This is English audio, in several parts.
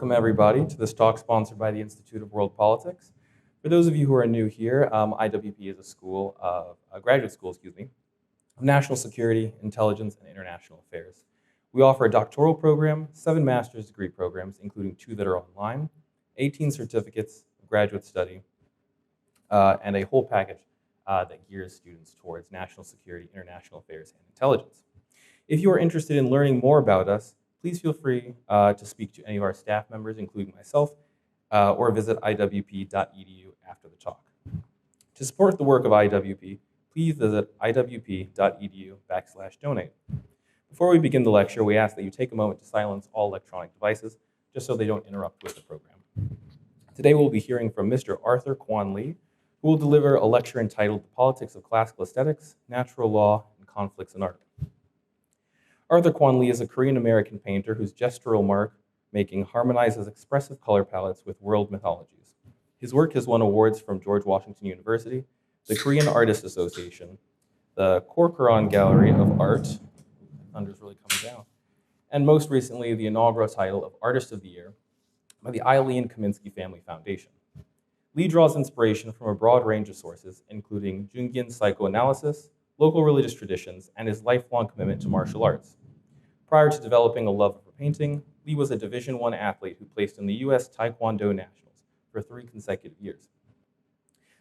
Welcome everybody to this talk sponsored by the Institute of World Politics. For those of you who are new here, IWP is a graduate school, of national security, intelligence, and international affairs. We offer a doctoral program, 7 master's degree programs, including 2 that are online, 18 certificates of graduate study, and a whole package that gears students towards national security, international affairs, and intelligence. If you are interested in learning more about us, please feel free to speak to any of our staff members, including myself, or visit iwp.edu after the talk. To support the work of IWP, please visit iwp.edu/donate. Before we begin the lecture, we ask that you take a moment to silence all electronic devices, just so they don't interrupt with the program. Today we'll be hearing from Mr. Arthur Kwon Lee, who will deliver a lecture entitled The Politics of Classical Aesthetics, Natural Law, and Conflicts in Art. Arthur Kwon Lee is a Korean-American painter whose gestural mark-making harmonizes expressive color palettes with world mythologies. His work has won awards from George Washington University, the Korean Artists Association, the Corcoran Gallery of Art, thunder's really coming down, and most recently the inaugural title of Artist of the Year by the Eileen Kaminsky Family Foundation. Lee draws inspiration from a broad range of sources, including Jungian psychoanalysis, local religious traditions, and his lifelong commitment to martial arts. Prior to developing a love for painting, Lee was a Division I athlete who placed in the U.S. Taekwondo Nationals for 3 consecutive years.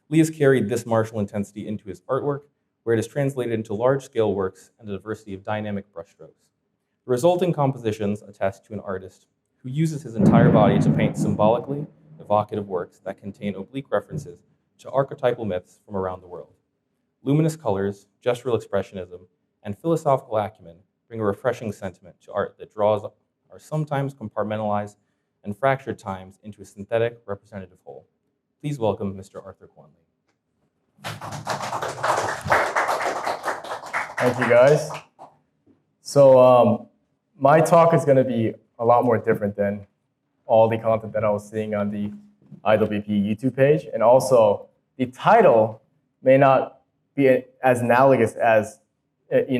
Lee has carried this martial intensity into his artwork, where it is translated into large-scale works and a diversity of dynamic brushstrokes. The resulting compositions attest to an artist who uses his entire body to paint symbolically evocative works that contain oblique references to archetypal myths from around the world. Luminous colors, gestural expressionism, and philosophical acumen bring a refreshing sentiment to art that draws our sometimes compartmentalized and fractured times into a synthetic representative whole. Please welcome Mr. Arthur Kwon Lee. Thank you, guys. So my talk is going to be a lot more different than all the content that I was seeing on the IWP YouTube page. And also, the title may not be as analogous as, may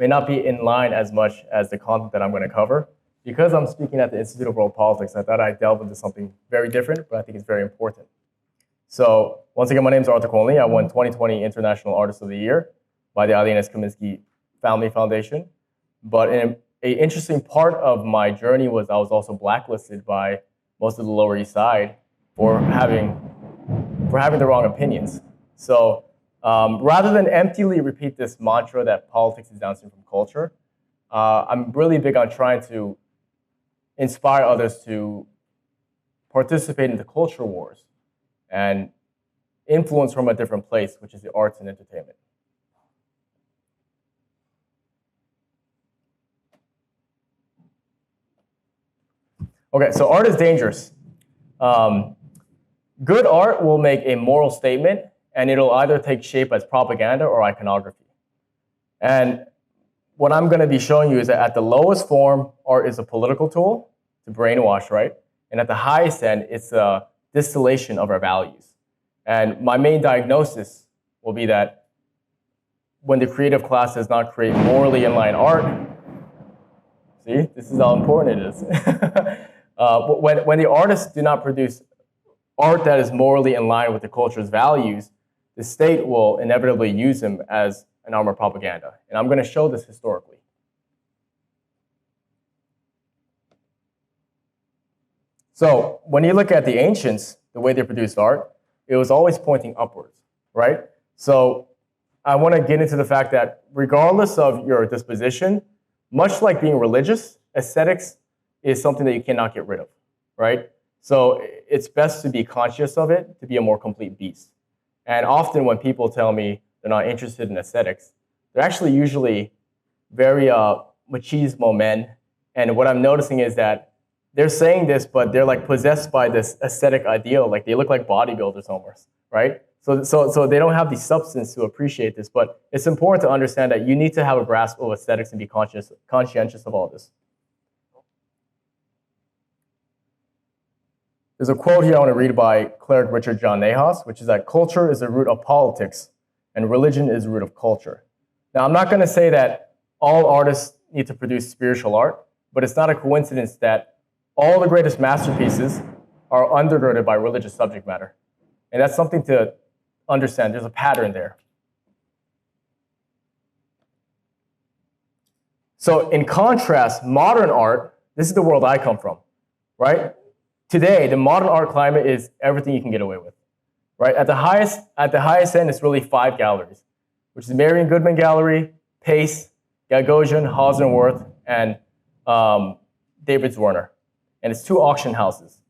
not be in line as much as the content that I'm going to cover. Because I'm speaking at the Institute of World Politics, I thought I'd delve into something very different, but I think it's very important. So once again, my name is Arthur Kwon Lee. I won 2020 International Artist of the Year by the Eileen Kaminsky Family Foundation. But an interesting part of my journey was I was also blacklisted by most of the Lower East Side for having the wrong opinions. So rather than emptily repeat this mantra that politics is downstream from culture, I'm really big on trying to inspire others to participate in the culture wars and influence from a different place, which is the arts and entertainment. Okay, so art is dangerous. Good art will make a moral statement, and it'll either take shape as propaganda or iconography. And what I'm going to be showing you is that at the lowest form, art is a political tool to brainwash, right? And at the highest end, it's a distillation of our values. And my main diagnosis will be that when the creative class does not create morally in-line art, see, this is how important it is. When the artists do not produce art that is morally in line with the culture's values, the state will inevitably use them as an arm of propaganda. And I'm going to show this historically. So when you look at the ancients, the way they produced art, it was always pointing upwards, right? So I want to get into the fact that regardless of your disposition, much like being religious, aesthetics is something that you cannot get rid of, right? So it's best to be conscious of it, to be a more complete beast. And often when people tell me they're not interested in aesthetics, they're actually usually very machismo men. And what I'm noticing is that they're saying this, but they're like possessed by this aesthetic ideal. Like they look like bodybuilders almost, right? So they don't have the substance to appreciate this. But it's important to understand that you need to have a grasp of aesthetics and be conscientious of all this. There's a quote here I want to read by cleric Richard John Nahas, which is that culture is the root of politics and religion is the root of culture. Now, I'm not going to say that all artists need to produce spiritual art, but it's not a coincidence that all the greatest masterpieces are undergirded by religious subject matter. And that's something to understand. There's a pattern there. So in contrast, modern art, this is the world I come from, right? Today, the modern art climate is everything you can get away with, right? At the highest end, it's really 5 galleries, which is Marion Goodman Gallery, Pace, Gagosian, Hauser&Wirth, and David Zwirner. And it's 2 auction houses,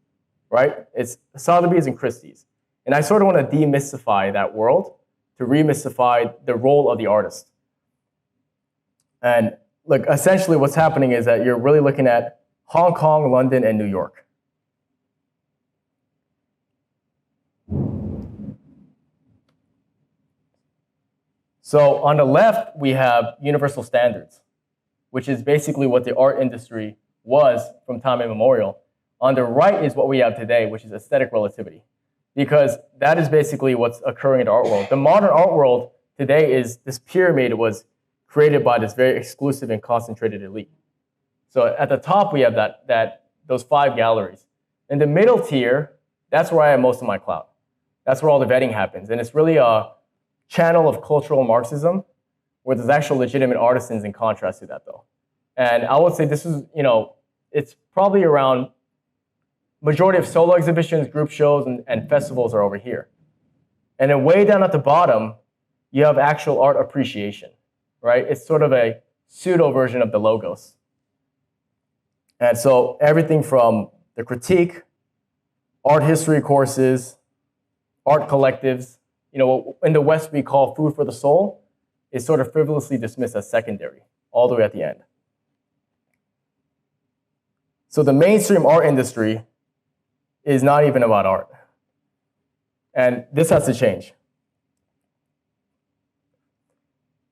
right? It's Sotheby's and Christie's. And I sort of want to demystify that world to remystify the role of the artist. And look, essentially what's happening is that you're really looking at Hong Kong, London, and New York. So on the left, we have universal standards, which is basically what the art industry was from time immemorial. On the right is what we have today, which is aesthetic relativity, because that is basically what's occurring in the art world. The modern art world today is this pyramid was created by this very exclusive and concentrated elite. So at the top, we have those 5 galleries. In the middle tier, that's where I have most of my clout. That's where all the vetting happens. And it's really a channel of cultural Marxism where there's actual legitimate artisans in contrast to that, though. And I would say this is, it's probably around majority of solo exhibitions, group shows, and festivals are over here. And then way down at the bottom, you have actual art appreciation, right? It's sort of a pseudo version of the logos. And so everything from the critique, art history courses, art collectives, in the West we call food for the soul, is sort of frivolously dismissed as secondary, all the way at the end. So the mainstream art industry is not even about art. And this has to change.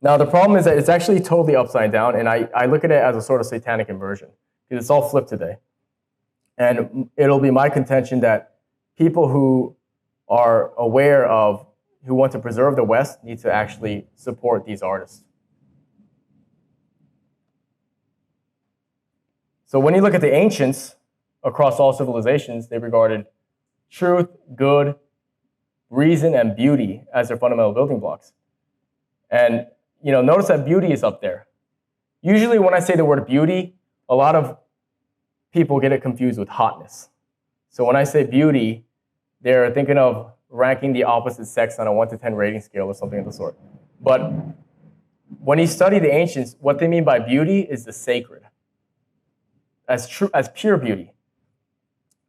Now, the problem is that it's actually totally upside down, and I look at it as a sort of satanic inversion, because it's all flipped today. And it'll be my contention that people who are aware of, who want to preserve the West, need to actually support these artists. So when you look at the ancients, across all civilizations, they regarded truth, good, reason, and beauty as their fundamental building blocks. And notice that beauty is up there. Usually when I say the word beauty, a lot of people get it confused with hotness. So when I say beauty, they're thinking of ranking the opposite sex on a 1 to 10 rating scale or something of the sort. But when you study the ancients, what they mean by beauty is the sacred, as pure beauty.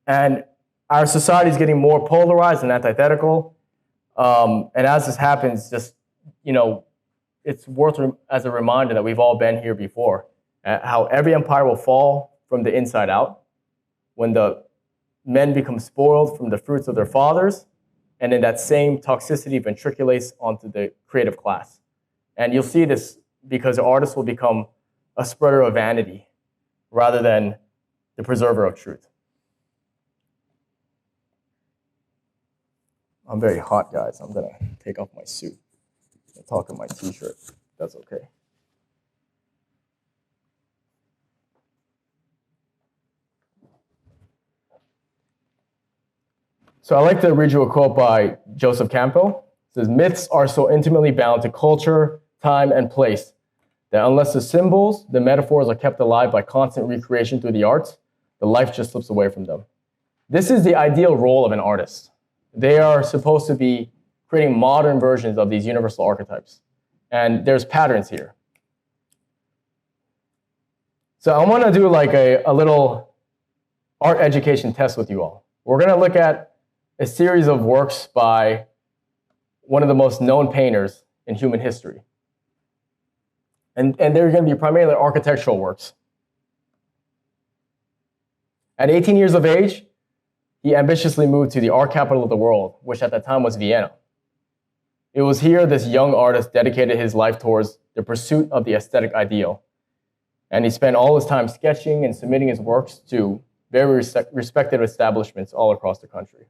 And our society is getting more polarized and antithetical. And as this happens, just, it's worth as a reminder that we've all been here before, how every empire will fall from the inside out when the men become spoiled from the fruits of their fathers, and then that same toxicity ventriculates onto the creative class. And you'll see this because the artist will become a spreader of vanity rather than the preserver of truth. I'm very hot, guys. I'm gonna take off my suit and talk in my t-shirt. That's okay. So I like to read you a quote by Joseph Campbell. It says, "Myths are so intimately bound to culture, time, and place that unless the symbols, the metaphors are kept alive by constant recreation through the arts, the life just slips away from them." This is the ideal role of an artist. They are supposed to be creating modern versions of these universal archetypes. And there's patterns here. So I want to do like a little art education test with you all. We're going to look at a series of works by one of the most known painters in human history. And they're going to be primarily architectural works. At 18 years of age, he ambitiously moved to the art capital of the world, which at that time was Vienna. It was here this young artist dedicated his life towards the pursuit of the aesthetic ideal. And he spent all his time sketching and submitting his works to very respected establishments all across the country.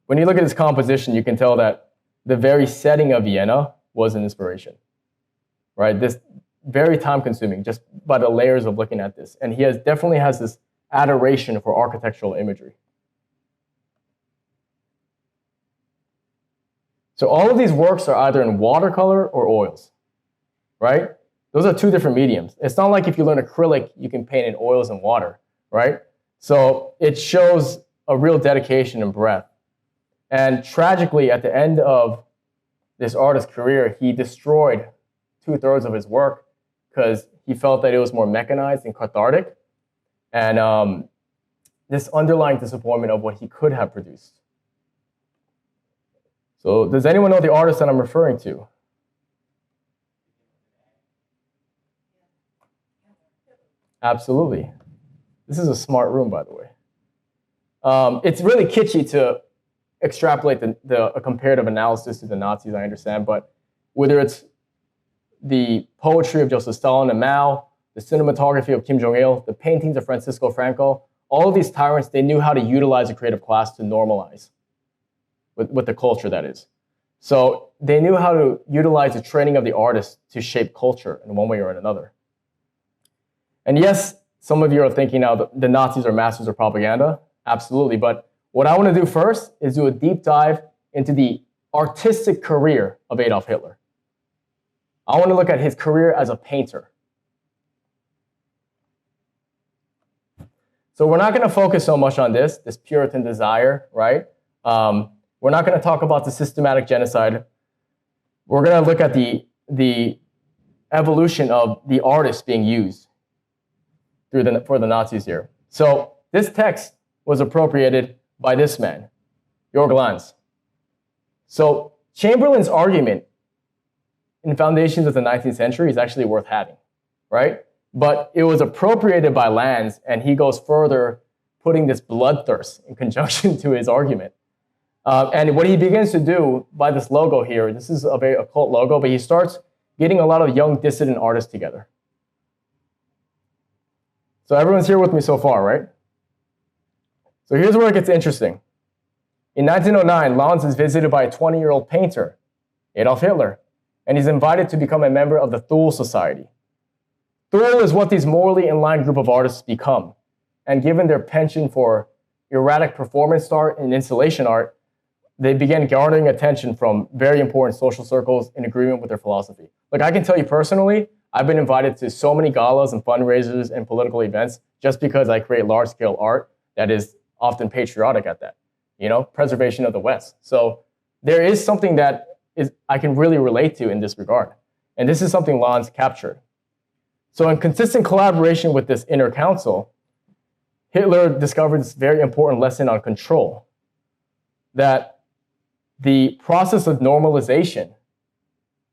When you look at his composition, you can tell that the very setting of Vienna was an inspiration, right? very time consuming just by the layers of looking at this. And he definitely has this adoration for architectural imagery. So all of these works are either in watercolor or oils, right? Those are two different mediums. It's not like if you learn acrylic, you can paint in oils and water, right? So it shows a real dedication and breadth. And tragically, at the end of this artist's career, he destroyed 2/3 of his work because he felt that it was more mechanized and cathartic, and this underlying disappointment of what he could have produced. So does anyone know the artist that I'm referring to? Absolutely. This is a smart room, by the way. It's really kitschy to extrapolate a comparative analysis to the Nazis, I understand, but whether it's the poetry of Joseph Stalin and Mao, the cinematography of Kim Jong-il, the paintings of Francisco Franco, all of these tyrants, they knew how to utilize the creative class to normalize with the culture, that is. So they knew how to utilize the training of the artist to shape culture in one way or another. And yes, some of you are thinking now that the Nazis are masters of propaganda. Absolutely. But what I want to do first is do a deep dive into the artistic career of Adolf Hitler. I want to look at his career as a painter. So we're not going to focus so much on this Puritan desire, right? We're not going to talk about the systematic genocide. We're going to look at the evolution of the artist being used for the Nazis here. So this text was appropriated by this man, Jörg Lanz. So Chamberlain's argument in Foundations of the 19th Century is actually worth having, right? But it was appropriated by Lanz, and he goes further, putting this bloodthirst in conjunction to his argument. And what he begins to do by this logo here, this is a very occult logo, but he starts getting a lot of young dissident artists together. So everyone's here with me so far, right? So here's where it gets interesting. In 1909, Lanz is visited by a 20-year-old painter, Adolf Hitler, and he's invited to become a member of the Thule Society. Thule is what these morally in line group of artists become. And given their penchant for erratic performance art and installation art, they began garnering attention from very important social circles in agreement with their philosophy. Like, I can tell you personally, I've been invited to so many galas and fundraisers and political events just because I create large-scale art that is often patriotic at that, you know, preservation of the West. So there is something that I can really relate to in this regard. And this is something Lanz captured. So in consistent collaboration with this inner council, Hitler discovered this very important lesson on control, that the process of normalization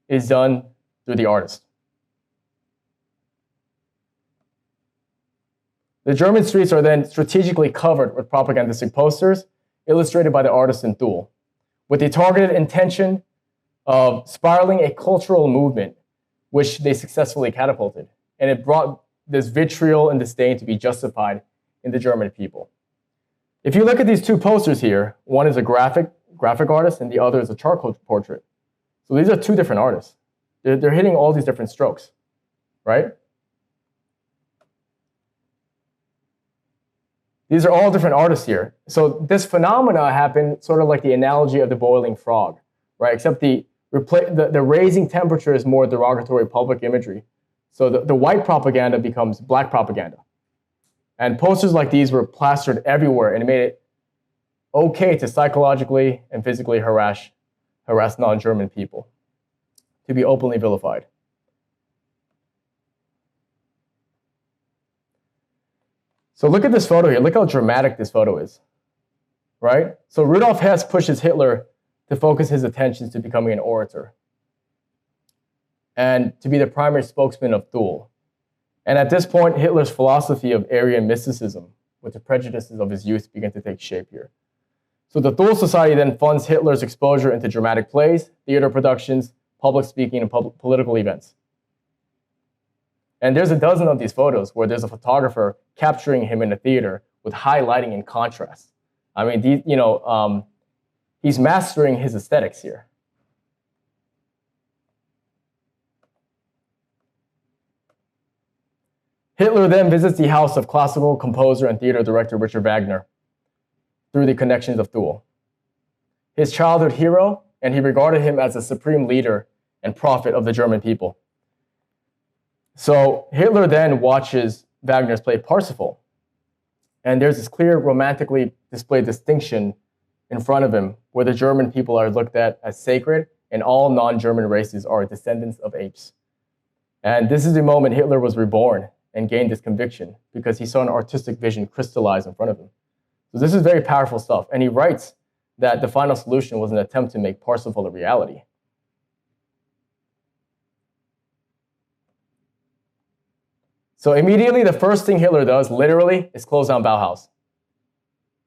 is done through the artist. The German streets are then strategically covered with propagandistic posters illustrated by the artists in Thule, with the targeted intention of spiraling a cultural movement, which they successfully catapulted. And it brought this vitriol and disdain to be justified in the German people. If you look at these two posters here, one is a graphic artist and the other is a charcoal portrait. So these are two different artists. They're hitting all these different strokes, right? These are all different artists here. So this phenomena happened sort of like the analogy of the boiling frog, right? Except the raising temperature is more derogatory public imagery. So the white propaganda becomes black propaganda. And posters like these were plastered everywhere, and it made it okay to psychologically and physically harass non-German people, to be openly vilified. So look at this photo here. Look how dramatic this photo is, right? So Rudolf Hess pushes Hitler to focus his attentions to becoming an orator and to be the primary spokesman of Thule. And at this point, Hitler's philosophy of Aryan mysticism, with the prejudices of his youth, begin to take shape here. So the Thule Society then funds Hitler's exposure into dramatic plays, theater productions, public speaking, and political events. And there's a dozen of these photos where there's a photographer capturing him in a theater with high lighting and contrast. I mean, he's mastering his aesthetics here. Hitler then visits the house of classical composer and theater director Richard Wagner through the connections of Thule, his childhood hero, and he regarded him as a supreme leader and prophet of the German people. So Hitler then watches Wagner's play Parsifal, and there's this clear romantically displayed distinction in front of him where the German people are looked at as sacred and all non-German races are descendants of apes. And this is the moment Hitler was reborn and gained this conviction because he saw an artistic vision crystallize in front of him. So this is very powerful stuff. And he writes that the final solution was an attempt to make Parsifal a reality. So immediately, the first thing Hitler does, literally, is close down Bauhaus.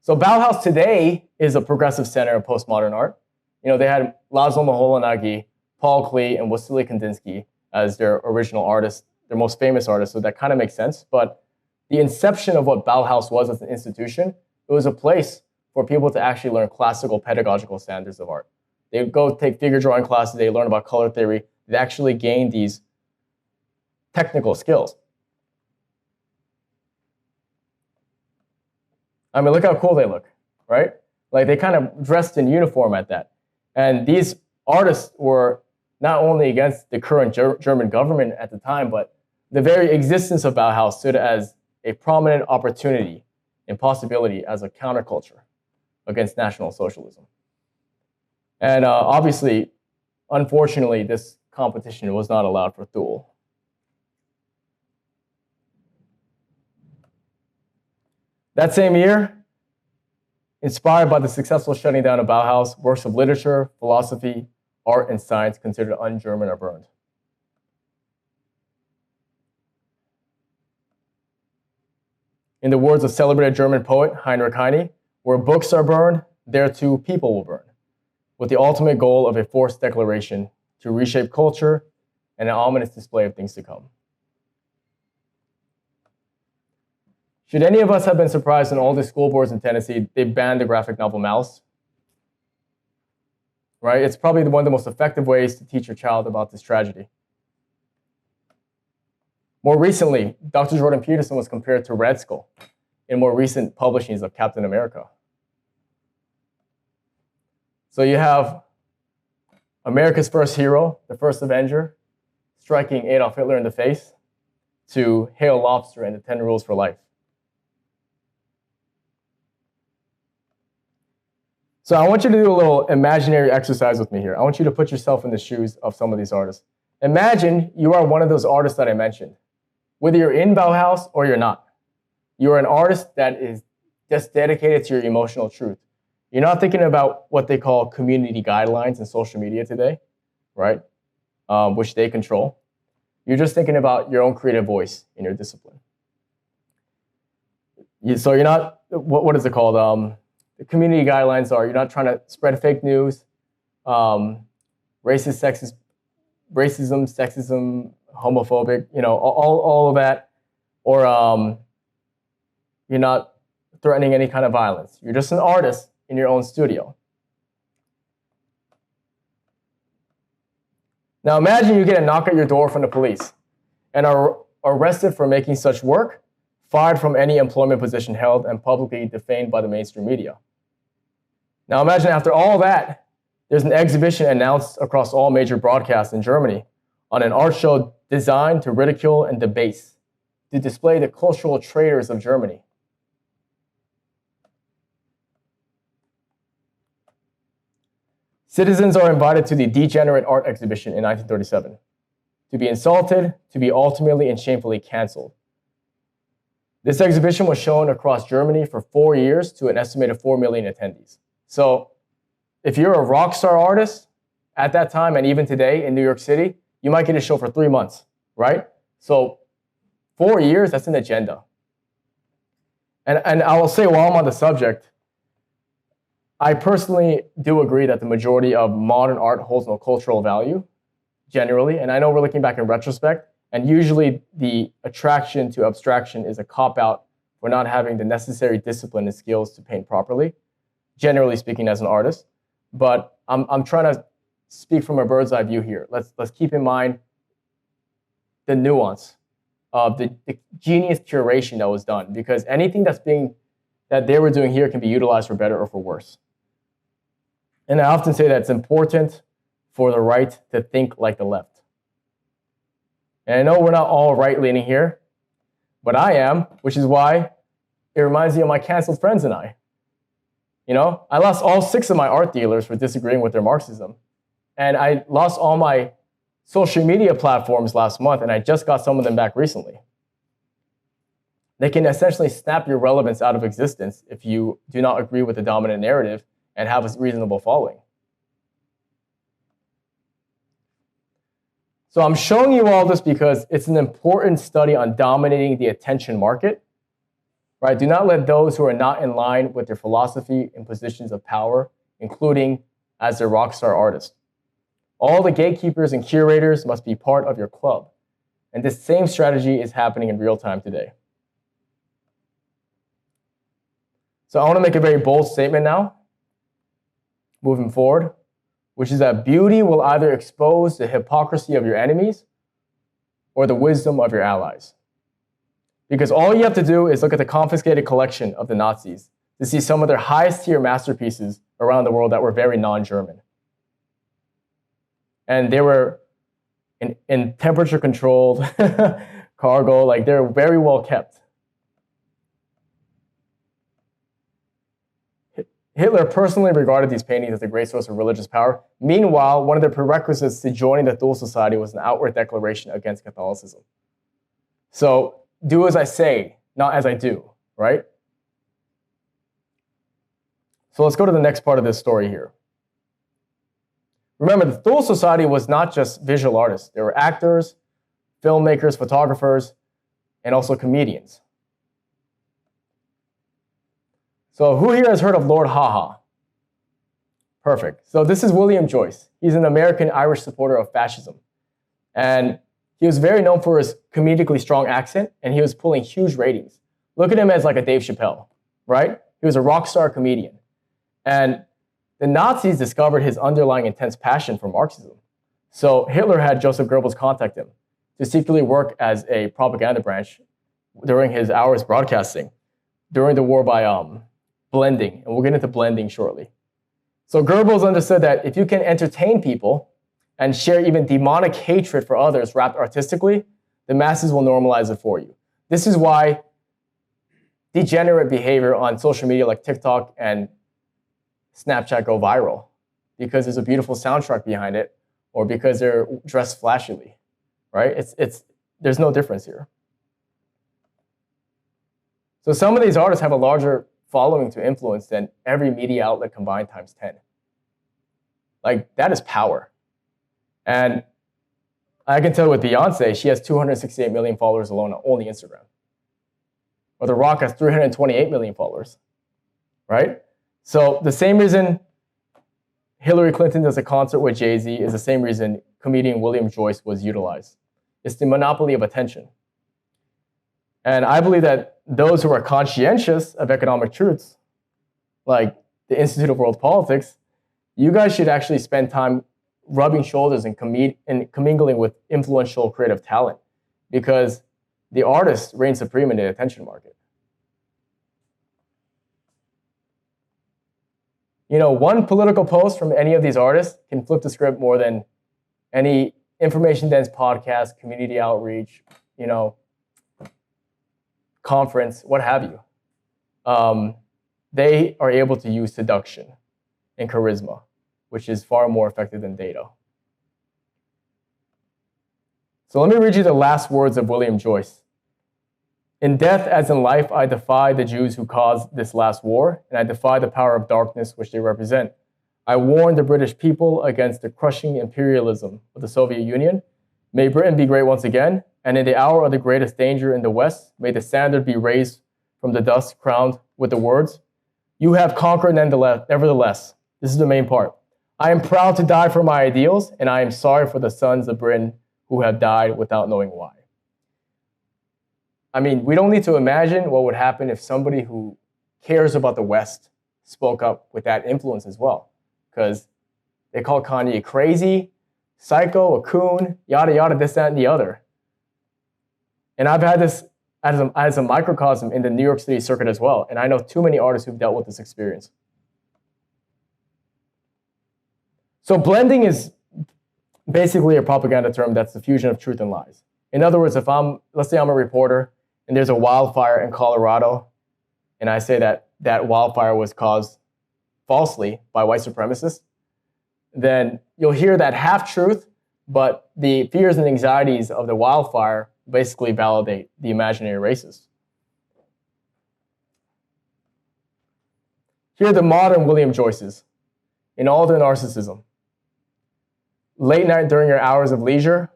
So Bauhaus today is a progressive center of postmodern art. You know, they had Laszlo Moholy-Nagy, Paul Klee, and Wassily Kandinsky as their original artists, their most famous artists, so that kind of makes sense. But the inception of what Bauhaus was as an institution, it was a place for people to actually learn classical pedagogical standards of art. They would go take figure drawing classes, they learn about color theory, they actually gain these technical skills. I mean, look how cool they look, right? Like they kind of dressed in uniform at that. And these artists were not only against the current German government at the time, but the very existence of Bauhaus stood as a prominent opportunity and possibility as a counterculture against National Socialism. And obviously, unfortunately, this competition was not allowed for Thule. That same year, inspired by the successful shutting down of Bauhaus, works of literature, philosophy, art, and science considered un-German are burned. In the words of celebrated German poet Heinrich Heine, where books are burned, there too people will burn, with the ultimate goal of a forced declaration to reshape culture and an ominous display of things to come. Should any of us have been surprised when all the school boards in Tennessee, they banned the graphic novel Mouse? Right? It's probably one of the most effective ways to teach your child about this tragedy. More recently, Dr. Jordan Peterson was compared to Red Skull in more recent publishings of Captain America. So you have America's first hero, the first Avenger, striking Adolf Hitler in the face, to Hail Lobster and the 10 Rules for Life. So I want you to do a little imaginary exercise with me here. I want you to put yourself in the shoes of some of these artists. Imagine you are one of those artists that I mentioned. Whether you're in Bauhaus or you're not, you're an artist that is just dedicated to your emotional truth. You're not thinking about what they call community guidelines in social media today, right? Which they control. You're just thinking about your own creative voice in your discipline. So you're not, what is it called? The community guidelines are, you're not trying to spread fake news, racism, sexism, homophobic, you know, all of that, or you're not threatening any kind of violence. You're just an artist in your own studio. Now imagine you get a knock at your door from the police and are arrested for making such work, fired from any employment position held, and publicly defamed by the mainstream media. Now imagine after all that, there's an exhibition announced across all major broadcasts in Germany on an art show designed to ridicule and debase, to display the cultural traitors of Germany. Citizens are invited to the Degenerate Art Exhibition in 1937, to be insulted, to be ultimately and shamefully canceled. This exhibition was shown across Germany for 4 years to an estimated 4 million attendees. So if you're a rock star artist at that time and even today in New York City, you might get a show for 3 months, right? So 4 years, that's an agenda. And I will say while I'm on the subject, I personally do agree that the majority of modern art holds no cultural value, generally. And I know we're looking back in retrospect, and usually the attraction to abstraction is a cop-out for not having the necessary discipline and skills to paint properly, generally speaking as an artist. But I'm trying to speak from a bird's eye view here. Let's keep in mind the nuance of the genius curation that was done, because anything that they were doing here can be utilized for better or for worse. And I often say that it's important for the right to think like the left. And I know we're not all right-leaning here, but I am, which is why it reminds me of my canceled friends and I. You know, I lost all 6 of my art dealers for disagreeing with their Marxism. And I lost all my social media platforms last month, and I just got some of them back recently. They can essentially snap your relevance out of existence if you do not agree with the dominant narrative and have a reasonable following. So I'm showing you all this because it's an important study on dominating the attention market. Right? Do not let those who are not in line with their philosophy in positions of power, including as their rock star artist. All the gatekeepers and curators must be part of your club. And this same strategy is happening in real time today. So I want to make a very bold statement now, moving forward, which is that beauty will either expose the hypocrisy of your enemies or the wisdom of your allies. Because all you have to do is look at the confiscated collection of the Nazis to see some of their highest tier masterpieces around the world that were very non-German. And they were in temperature controlled cargo, like they're very well kept. Hitler personally regarded these paintings as a great source of religious power. Meanwhile, one of the prerequisites to joining the Thule Society was an outward declaration against Catholicism. So, do as I say, not as I do, right? So let's go to the next part of this story here. Remember, the Thule Society was not just visual artists. There were actors, filmmakers, photographers, and also comedians. So who here has heard of Lord Haha? Perfect. So this is William Joyce. He's an American-Irish supporter of fascism. And he was very known for his comedically strong accent, and he was pulling huge ratings. Look at him as like a Dave Chappelle, right? He was a rock star comedian. And the Nazis discovered his underlying intense passion for Marxism. So Hitler had Joseph Goebbels contact him to secretly work as a propaganda branch during his hours broadcasting during the war by blending. And we'll get into blending shortly. So Goebbels understood that if you can entertain people and share even demonic hatred for others wrapped artistically, the masses will normalize it for you. This is why degenerate behavior on social media like TikTok and Snapchat go viral, because there's a beautiful soundtrack behind it, or because they're dressed flashily, right? There's no difference here. So some of these artists have a larger following to influence than every media outlet combined times 10. Like, that is power. And I can tell with Beyonce, she has 268 million followers alone on only Instagram. Or The Rock has 328 million followers, right? So the same reason Hillary Clinton does a concert with Jay-Z is the same reason comedian William Joyce was utilized. It's the monopoly of attention. And I believe that those who are conscientious of economic truths, like the Institute of World Politics, you guys should actually spend time rubbing shoulders and commingling with influential creative talent, because the artist reigns supreme in the attention market. You know, one political post from any of these artists can flip the script more than any information-dense podcast, community outreach, you know, conference, what have you. They are able to use seduction and charisma, which is far more effective than data. So let me read you the last words of William Joyce. In death as in life, I defy the Jews who caused this last war, and I defy the power of darkness which they represent. I warn the British people against the crushing imperialism of the Soviet Union. May Britain be great once again, and in the hour of the greatest danger in the West, may the standard be raised from the dust, crowned with the words, "You have conquered nevertheless." This is the main part. I am proud to die for my ideals, and I am sorry for the sons of Britain who have died without knowing why. I mean, we don't need to imagine what would happen if somebody who cares about the West spoke up with that influence as well, because they call Kanye crazy, psycho, a coon, yada, yada, this, that, and the other. And I've had this as a microcosm in the New York City circuit as well. And I know too many artists who've dealt with this experience. So blending is basically a propaganda term that's the fusion of truth and lies. In other words, let's say I'm a reporter and there's a wildfire in Colorado, and I say that that wildfire was caused falsely by white supremacists, then you'll hear that half-truth, but the fears and anxieties of the wildfire basically validate the imaginary racists. Here are the modern William Joyces in all their narcissism. Late night during your hours of leisure,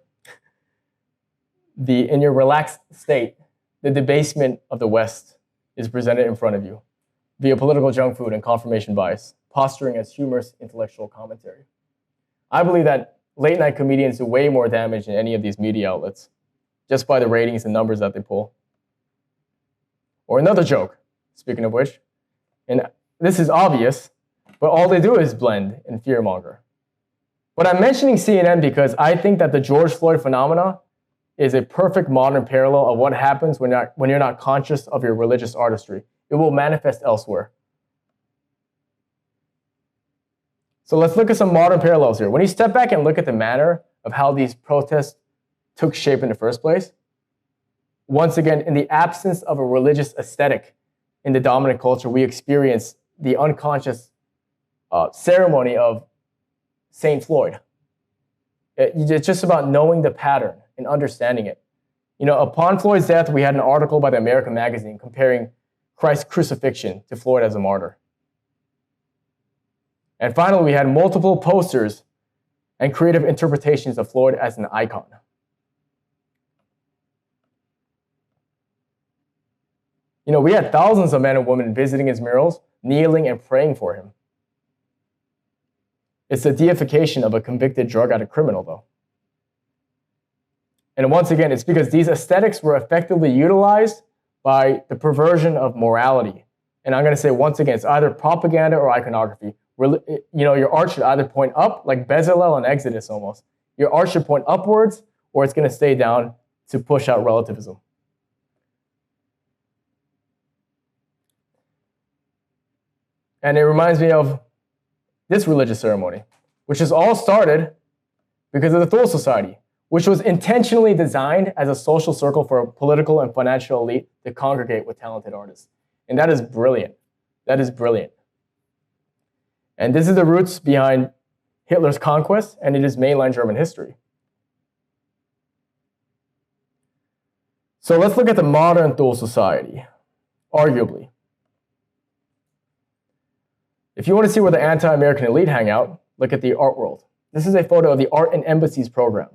in your relaxed state, the debasement of the West is presented in front of you via political junk food and confirmation bias, posturing as humorous intellectual commentary. I believe that late night comedians do way more damage than any of these media outlets, just by the ratings and numbers that they pull. Or another joke, speaking of which, and this is obvious, but all they do is blend and fearmonger. But I'm mentioning CNN because I think that the George Floyd phenomena is a perfect modern parallel of what happens when you're not conscious of your religious artistry. It will manifest elsewhere. So let's look at some modern parallels here. When you step back and look at the manner of how these protests took shape in the first place, once again, in the absence of a religious aesthetic in the dominant culture, we experience the unconscious ceremony of St. Floyd. It's just about knowing the pattern and understanding it. You know, upon Floyd's death, we had an article by the American magazine comparing Christ's crucifixion to Floyd as a martyr. And finally, we had multiple posters and creative interpretations of Floyd as an icon. You know, we had thousands of men and women visiting his murals, kneeling and praying for him. It's the deification of a convicted drug addict criminal, though. And once again, it's because these aesthetics were effectively utilized by the perversion of morality. And I'm going to say once again, it's either propaganda or iconography. You know, your art should either point up, like Bezalel and Exodus almost. Your art should point upwards, or it's going to stay down to push out relativism. And it reminds me of this religious ceremony, which is all started because of the Thule Society, which was intentionally designed as a social circle for a political and financial elite to congregate with talented artists. And that is brilliant. That is brilliant. And this is the roots behind Hitler's conquest, and it is mainline German history. So let's look at the modern Thule Society, arguably. If you want to see where the anti-American elite hang out, look at the art world. This is a photo of the Art and Embassies program.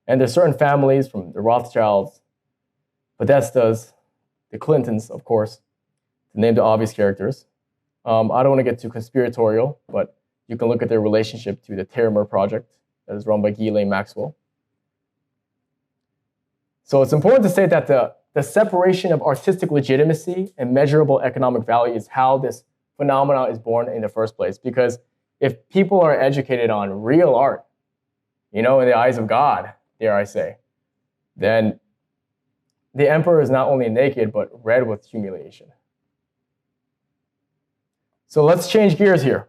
And there's certain families from the Rothschilds, Podestas, the Clintons, of course, to name the obvious characters. I don't want to get too conspiratorial, but you can look at their relationship to the McLean Project that is run by Ghislaine Maxwell. So it's important to say that the separation of artistic legitimacy and measurable economic value is how this phenomena is born in the first place. Because if people are educated on real art, you know, in the eyes of God, dare I say, then the emperor is not only naked, but red with humiliation. So let's change gears here.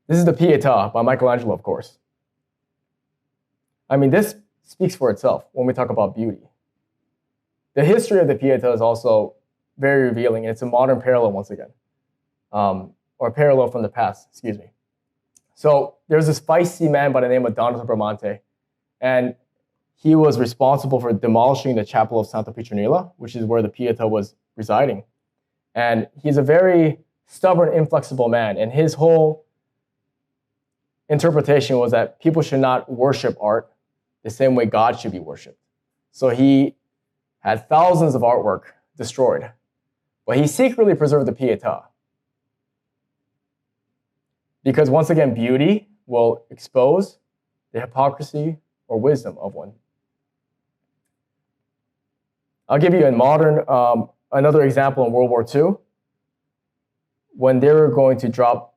This is the Pietà by Michelangelo, of course. I mean, this speaks for itself when we talk about beauty. The history of the Pietà is also very revealing, and it's a modern parallel once again, or a parallel from the past, excuse me. So there's this feisty man by the name of Donato Bramante, and he was responsible for demolishing the chapel of Santa Petronilla, which is where the Pietà was residing. And he's a very stubborn, inflexible man, and his whole interpretation was that people should not worship art the same way God should be worshipped. So he had thousands of artwork destroyed, but he secretly preserved the Pietà. Because once again, beauty will expose the hypocrisy or wisdom of one. I'll give you a modern, another example in World War II. When they were going to drop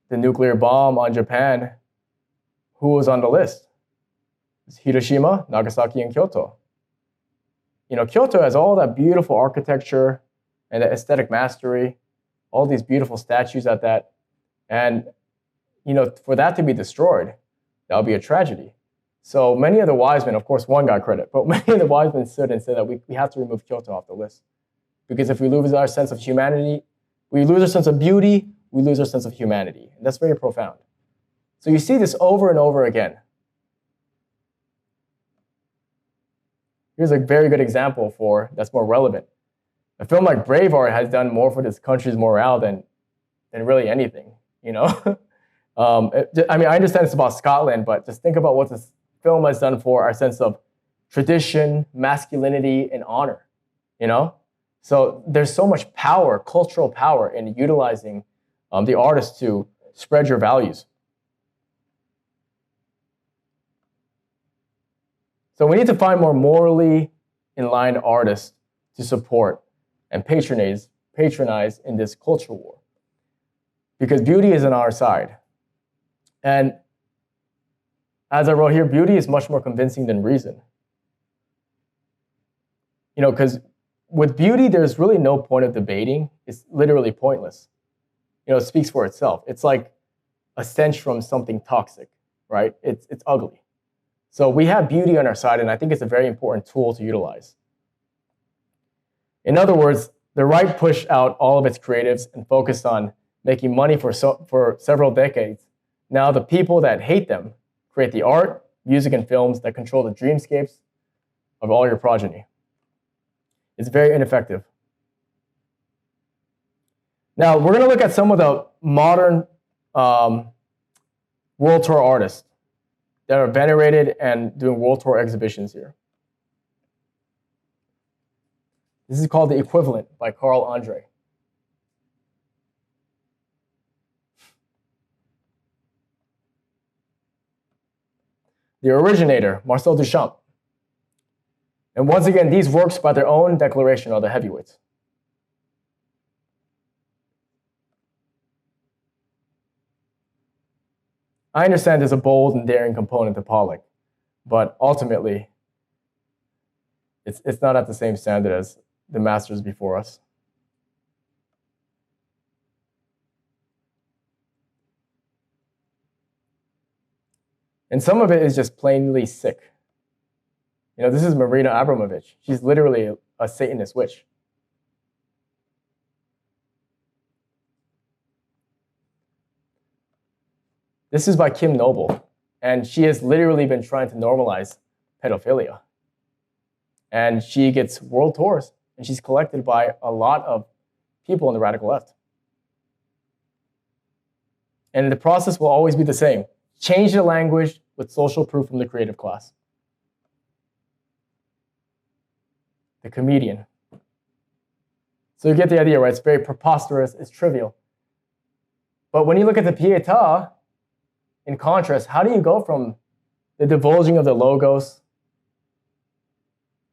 the nuclear bomb on Japan, who was on the list? Hiroshima, Nagasaki, and Kyoto. Kyoto has all that beautiful architecture and the aesthetic mastery, all these beautiful statues at that. And, for that to be destroyed, that would be a tragedy. So many of the wise men, of course, one got credit, but many of the wise men stood and said that we have to remove Kyoto off the list. Because if we lose our sense of humanity, we lose our sense of beauty, we lose our sense of humanity. And that's very profound. So you see this over and over again. Here's a very good example that's more relevant. A film like Braveheart has done more for this country's morale than really anything, I understand it's about Scotland, but just think about what this film has done for our sense of tradition, masculinity, and honor, So there's so much power, cultural power, in utilizing the artist to spread your values. So we need to find more morally in-line artists to support and patronize in this culture war. Because beauty is on our side. And as I wrote here, beauty is much more convincing than reason. Because with beauty, there's really no point of debating. It's literally pointless. It speaks for itself. It's like a stench from something toxic, right? It's ugly. So we have beauty on our side, and I think it's a very important tool to utilize. In other words, the right pushed out all of its creatives and focused on making money for several decades. Now the people that hate them create the art, music, and films that control the dreamscapes of all your progeny. It's very ineffective. Now we're going to look at some of the modern world tour artists that are venerated and doing world tour exhibitions here. This is called The Equivalent by Carl Andre. The Originator, Marcel Duchamp. And once again, these works by their own declaration are the heavyweights. I understand there's a bold and daring component to Pollock, but ultimately, it's not at the same standard as the masters before us. And some of it is just plainly sick. This is Marina Abramovich. She's literally a Satanist witch. This is by Kim Noble, and she has literally been trying to normalize pedophilia. And she gets world tours, and she's collected by a lot of people on the radical left. And the process will always be the same. Change the language with social proof from the creative class. The comedian. So you get the idea, right? It's very preposterous, it's trivial. But when you look at the Pietà, in contrast, how do you go from the divulging of the logos,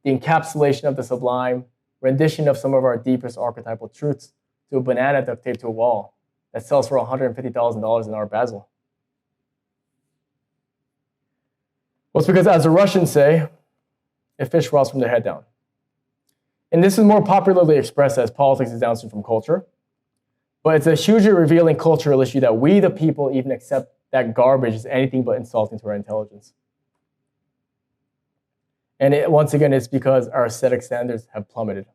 the encapsulation of the sublime, rendition of some of our deepest archetypal truths, to a banana duct taped to a wall that sells for $150,000 in Art Basel? Well, it's because, as the Russians say, a fish rots from the head down. And this is more popularly expressed as politics is downstream from culture. But it's a hugely revealing cultural issue that we, the people, even accept that garbage is anything but insulting to our intelligence. And once again, it's because our aesthetic standards have plummeted.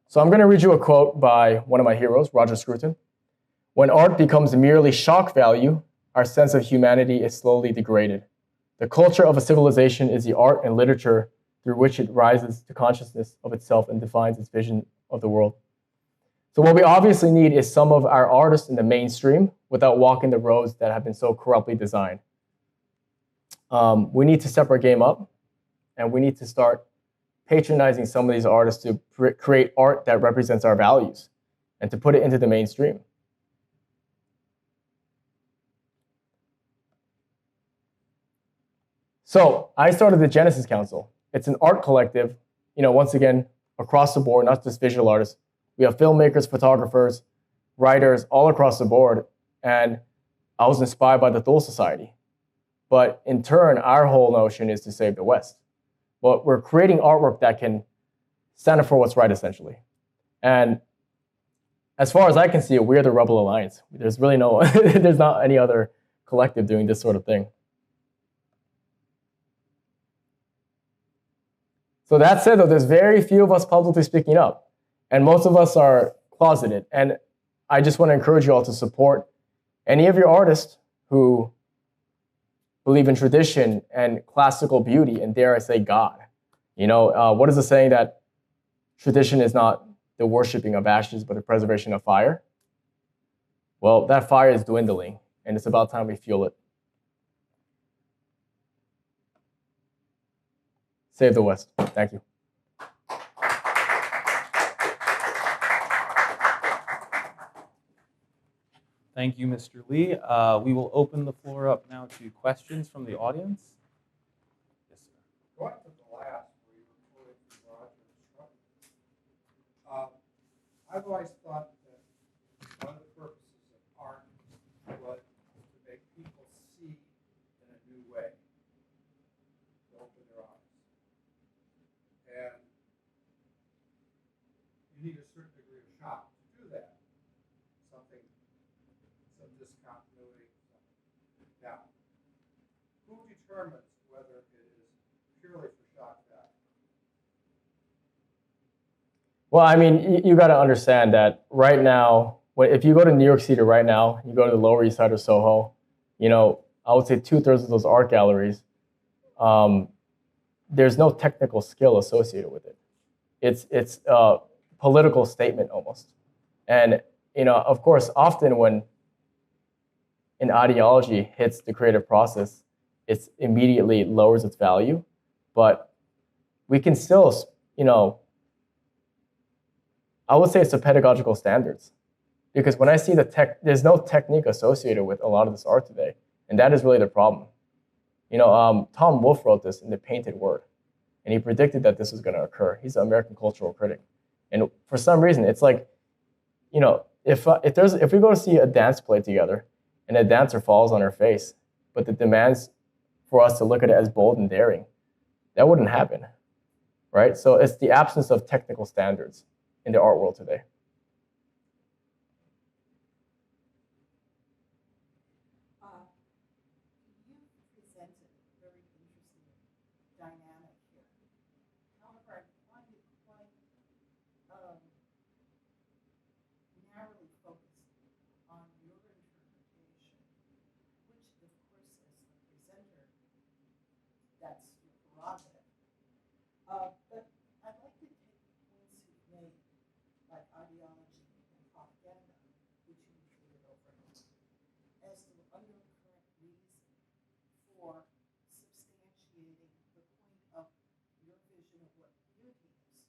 So I'm going to read you a quote by one of my heroes, Roger Scruton. When art becomes merely shock value, our sense of humanity is slowly degraded. The culture of a civilization is the art and literature through which it rises to consciousness of itself and defines its vision of the world. So what we obviously need is some of our artists in the mainstream without walking the roads that have been so corruptly designed. We need to step our game up, and we need to start patronizing some of these artists to create art that represents our values and to put it into the mainstream. So I started the Genesis Council. It's an art collective, once again, across the board, not just visual artists. We have filmmakers, photographers, writers all across the board. And I was inspired by the Thule Society. But in turn, our whole notion is to save the West. But we're creating artwork that can stand up for what's right, essentially. And as far as I can see, we're the Rebel Alliance. There's really no, there's not any other collective doing this sort of thing. So that said, though, there's very few of us publicly speaking up. And most of us are closeted. And I just want to encourage you all to support any of your artists who believe in tradition and classical beauty, and dare I say God. You know, what is the saying that tradition is not the worshiping of ashes, but the preservation of fire? Well, that fire is dwindling, and it's about time we fuel it. Save the West. Thank you. Thank you, Mr. Lee. We will open the floor up now to questions from the audience. Yes, sir. Going to the last, where you were quoting from Roger Scruton, I've always thought that one of the purposes of art was to make people see in a new way, to open their eyes. And you need a certain degree of shock to do that. Something, some discontinuity. Now, who determines whether it is purely for shock value? Well, I mean, you got to understand that right now, if you go to New York City right now, you go to the Lower East Side of Soho, you know, I would say 2/3 of those art galleries, there's no technical skill associated with it. It's a political statement almost. And, you know, of course, often when an ideology hits the creative process, it immediately lowers its value. But we can still, you know, I would say it's the pedagogical standards. Because when I see there's no technique associated with a lot of this art today. And that is really the problem. You know, Tom Wolfe wrote this in The Painted Word. And he predicted that this was going to occur. He's an American cultural critic. And for some reason, it's like, you know, if we go to see a dance play together and a dancer falls on her face, but the demands for us to look at it as bold and daring, that wouldn't happen, right? So it's the absence of technical standards in the art world today. You presented a very interesting dynamic here. However, I find it quite narrowly focused on your interpretation, which, of course, as the presenter, that's your prerogative. But I'd like to take the points you've made, like ideology and propaganda, which you included over, as the undercurrent reason for substantiating the point of your vision of what beauty is.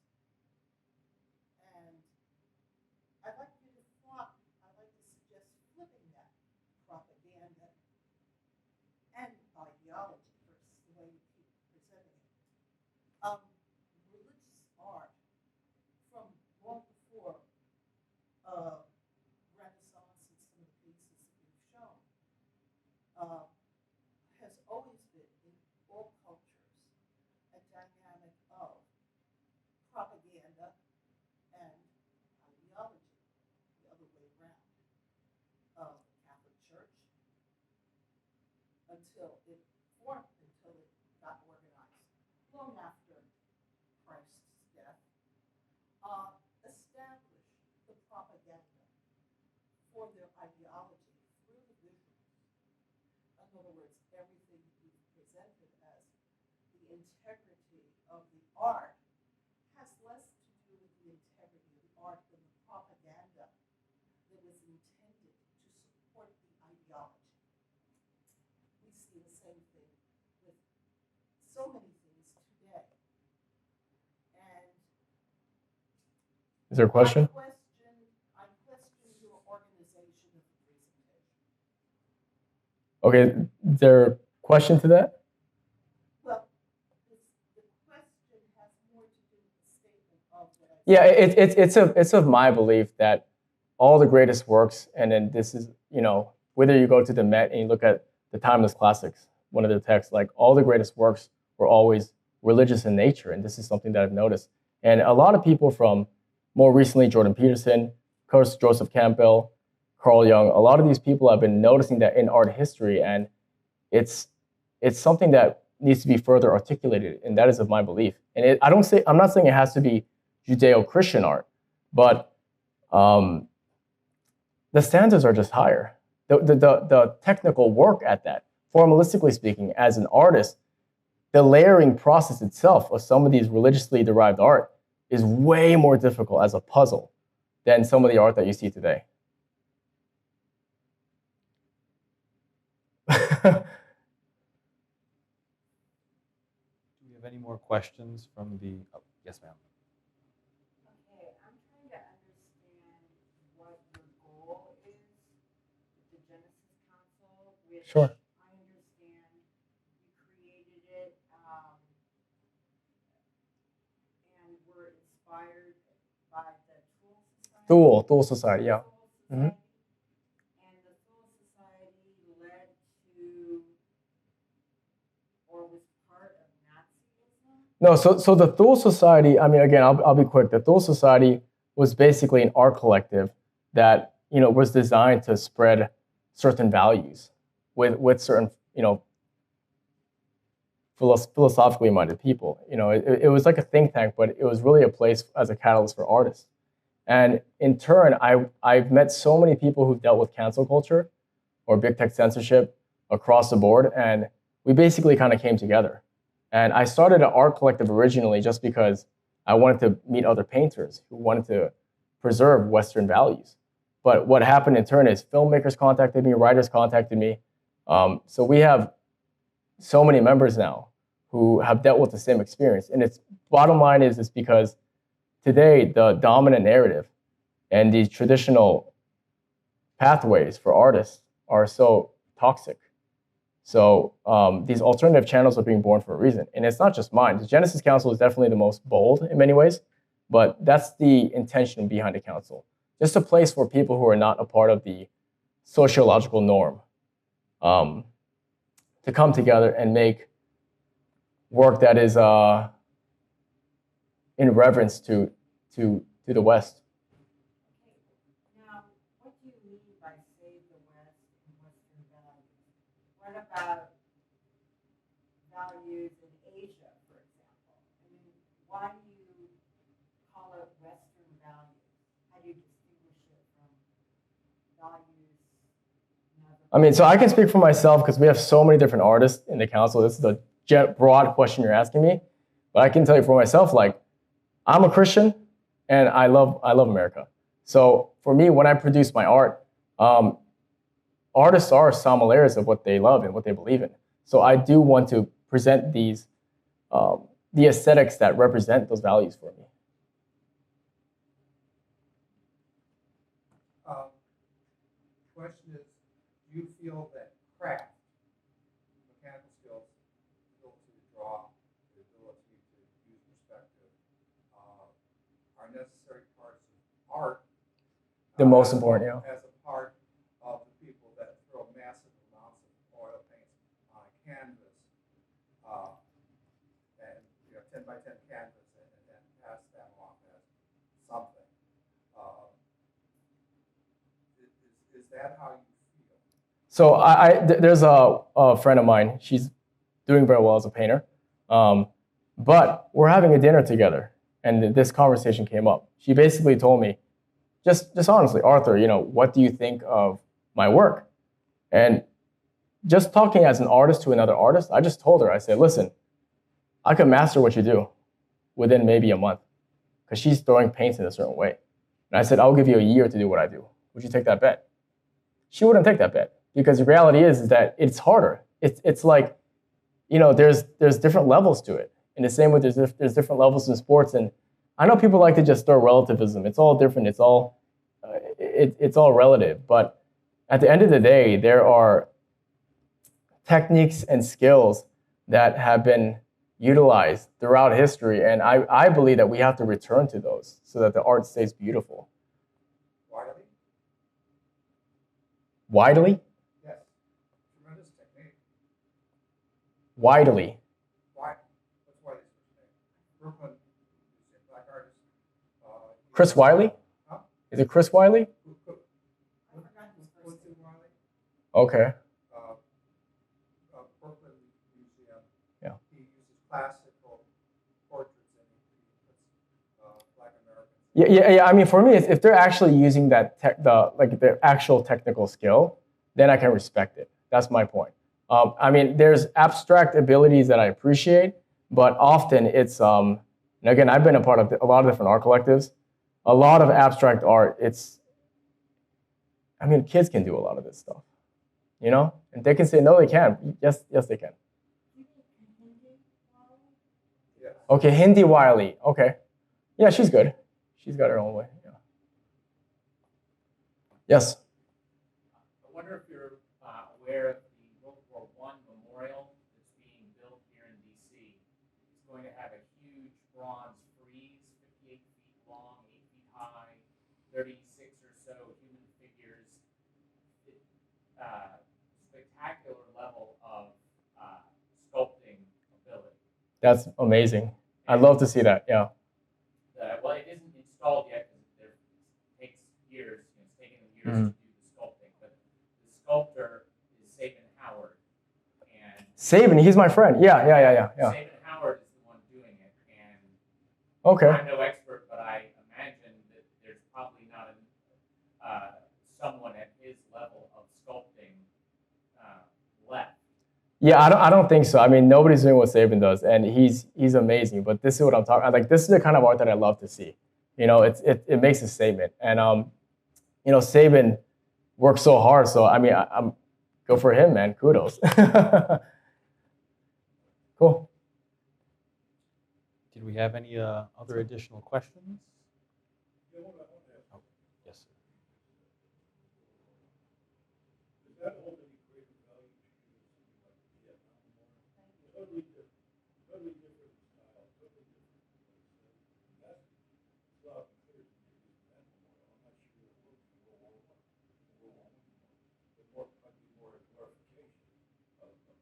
And I'd like to suggest flipping that propaganda and ideology versus the way you keep presenting it. Religious art from long before Renaissance and some of the pieces that you've shown has always been in all cultures a dynamic of propaganda and ideology, the other way around. The Catholic Church, until it got organized long after Christ's death, established the propaganda for their ideology through the visuals. In other words, everything you've presented as the integrity of the art has less to do with the integrity of the art than the propaganda that was intended to support the ideology. We see the same thing with so many things today. And Is there a question? I question your organization of the presentation. Okay, is there a question to that? Well, the question has more to do with the statement of what I Yeah, it's of my belief that all the greatest works, and then this is, you know, whether you go to the Met and you look at the timeless classics, one of their texts, like all the greatest works were always religious in nature, and this is something that I've noticed. And a lot of people from more recently, Jordan Peterson, Joseph Campbell, Carl Jung, a lot of these people have been noticing that in art history, and it's something that needs to be further articulated, and that is of my belief. And I'm not saying it has to be Judeo-Christian art, but the standards are just higher. The technical work at that, formalistically speaking, as an artist, the layering process itself of some of these religiously derived art is way more difficult as a puzzle than some of the art that you see today. Do we have any more questions from the, oh, yes, ma'am. Okay, I'm trying to understand what your goal is with the Genesis Council, which Sure. I understand you created it and were inspired by the Tool Society. Thule Society, yeah. Mhm. And the Tool Society led to, or was part of Nazism? No, so the Thule Society, I mean, again, I'll be quick. The Thule Society was basically an art collective that, was designed to spread certain values with certain, philosophically minded people. It was like a think tank, but it was really a place as a catalyst for artists. And in turn, I've met so many people who've dealt with cancel culture or big tech censorship across the board, and we basically kind of came together. And I started an art collective originally just because I wanted to meet other painters who wanted to preserve Western values. But what happened in turn is filmmakers contacted me, writers contacted me. So we have so many members now who have dealt with the same experience. And its bottom line is because today the dominant narrative and the traditional pathways for artists are so toxic. So these alternative channels are being born for a reason. And it's not just mine. The Genesis Council is definitely the most bold in many ways, but that's the intention behind the council. Just a place for people who are not a part of the sociological norm to come together and make work that is in reverence to the West. Now, what do you mean by save the West and Western values? What about values in Asia, for example? I mean, why do you call it Western values? How do you distinguish it from values in other I mean, so I can speak for myself because we have so many different artists in the council. This is a broad question you're asking me, but I can tell you for myself, like, I'm a Christian and I love America. So for me, when I produce my art, artists are some layers of what they love and what they believe in. So I do want to present these, the aesthetics that represent those values for me. Question is, do you feel that craft, mechanical skills, ability to draw, the ability to use perspective, are necessary parts of art? The most important, yeah. As a part of the people that throw massive amounts of oil paints on a canvas, and 10 by 10 canvas, and then pass them off as something. Is that how you feel? So there's a friend of mine. She's doing very well as a painter. But we're having a dinner together, and this conversation came up. She basically told me, just honestly, Arthur, what do you think of my work? And just talking as an artist to another artist, I just told her, I said, listen, I could master what you do within maybe a month, because she's throwing paints in a certain way. And I said, I'll give you a year to do what I do. Would you take that bet? She wouldn't take that bet, because the reality is that it's harder. It's like, there's different levels to it. In the same way, there's different levels in sports. And I know people like to just throw relativism. It's all different. It's all relative. But at the end of the day, there are techniques and skills that have been utilized throughout history. And I believe that we have to return to those so that the art stays beautiful. Widely? Widely? Yes. Tremendous technique. Widely. Why? That's why this was made. Brooklyn, black artist. Chris Wiley? Huh? Is it Chris Wiley? Quincy Wiley. Okay. Brooklyn Museum. Yeah. He uses classical portraits and he puts Black Americans. Yeah. I mean, for me, if they're actually using that the actual technical skill, then I can respect it. That's my point. I mean, there's abstract abilities that I appreciate, but often it's and again, I've been a part of a lot of different art collectives. A lot of abstract art. I mean, kids can do a lot of this stuff, you know, and they can say no, they can't. Yes, they can. Yeah. Okay, Hindi Wiley. Okay, yeah, she's good. She's got her own way. Yeah. Yes. I wonder if you're aware of the World War I memorial that's being built here in DC. It's going to have a huge bronze frieze, 58 feet long, 8 feet high, 36 or so human figures. Spectacular level of sculpting ability. That's amazing. I'd love to see that. Yeah. Well, it isn't installed yet because it takes years. It's taken them years Mhm. to do the sculpting. But the sculptor is Sabin Howard, and Sabin, he's my friend. Yeah. Sabin Howard is the one doing it. And Okay. I'm no expert, but I imagine that there's probably not someone at his level of sculpting left. Yeah, I don't think so. I mean, nobody's doing what Sabin does, and he's amazing. But this is what I'm talking. Like, this is the kind of art that I love to see. You know, it makes a statement, and you know, Sabin works so hard. So I mean, I'm go for him, man. Kudos. Cool. Did we have any other additional questions? Oh, yes, sir. Does that hold any greater value to you than something like Vietnam War? Totally different style, totally different. That's well considered to be that memorial. I'm not sure it would be World War I. But might be more a glorification of the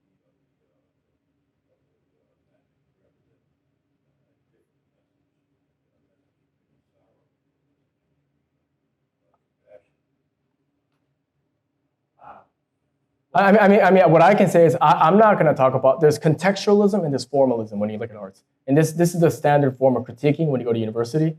I mean, what I can say is I'm not going to talk about. There's contextualism and there's formalism when you look at arts, and this is the standard form of critiquing when you go to university.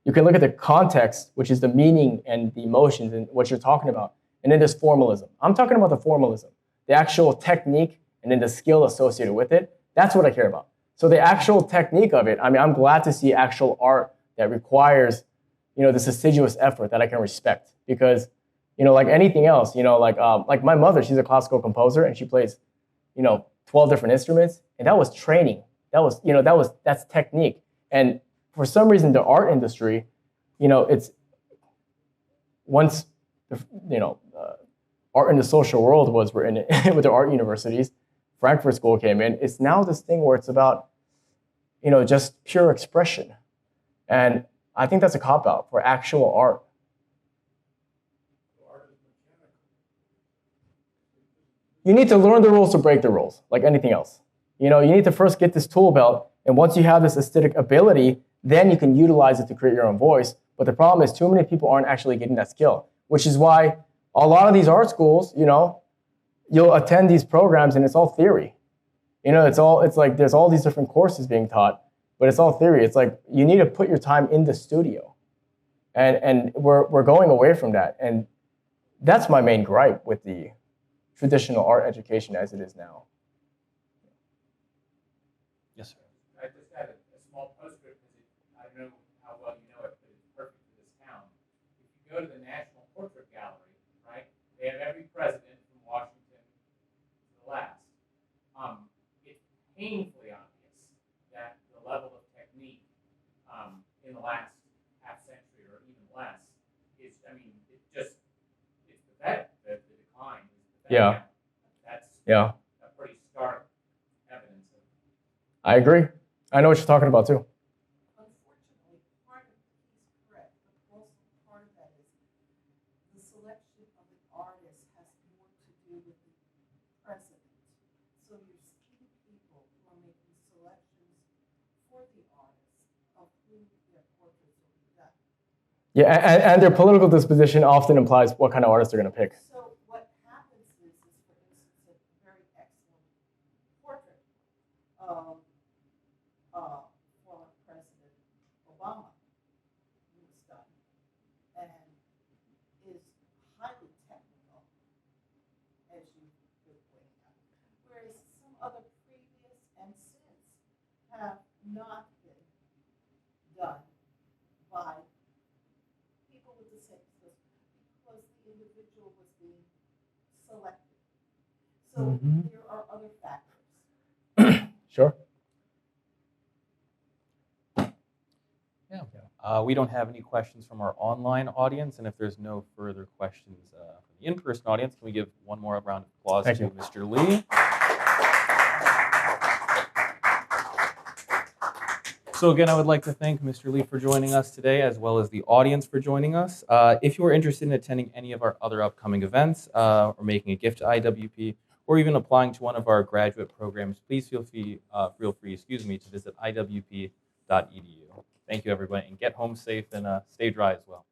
You can look at the context, which is the meaning and the emotions and what you're talking about, and then there's formalism. I'm talking about the formalism, the actual technique, and then the skill associated with it. That's what I care about. So the actual technique of it. I mean, I'm glad to see actual art that requires, you know, this assiduous effort that I can respect because. You know, like anything else, you know, like my mother, she's a classical composer and she plays, you know, 12 different instruments. And that was training. That's technique. And for some reason, the art industry, you know, it's once, you know, art in the social world was written with the art universities, Frankfurt School came in. It's now this thing where it's about, you know, just pure expression. And I think that's a cop-out for actual art. You need to learn the rules to break the rules, like anything else. You know, you need to first get this tool belt, and once you have this aesthetic ability, then you can utilize it to create your own voice. But the problem is too many people aren't actually getting that skill, which is why a lot of these art schools, you know, you'll attend these programs and it's all theory. You know, it's like there's all these different courses being taught, but it's all theory. It's like you need to put your time in the studio. And we're going away from that. And that's my main gripe with the traditional art education as it is now. Yes, sir. I just had a small postscript because I don't know how well you know it, but it's perfect for this town. If you go to the National Portrait Gallery, right, they have every president from Washington to the last. It's painfully obvious that the level of technique in the last half century or even less is, I mean, it's pathetic. The decline is pathetic. Yeah. That's Yeah. a pretty stark evidence of. I agree. I know what you're talking about too. Unfortunately, part of he's correct, but also part of that is the selection of the artist has more to do with the president. So you're seeing people who their portraits will be done. Yeah, and their political disposition often implies what kind of artist they're going to pick. So what happens is for instance, a very excellent portrait of former President Obama was done and is highly technical, as you've been pointing out, whereas some other previous and since have not been done by people with the same skills because the individual was being selected. So there are other factors. Sure. We don't have any questions from our online audience, and if there's no further questions from the in-person audience, can we give one more round of applause Thank to you. Mr. Lee? So again, I would like to thank Mr. Lee for joining us today, as well as the audience for joining us. If you are interested in attending any of our other upcoming events, or making a gift to IWP, or even applying to one of our graduate programs, please feel free to visit iwp.edu. Thank you, everybody, and get home safe and stay dry as well.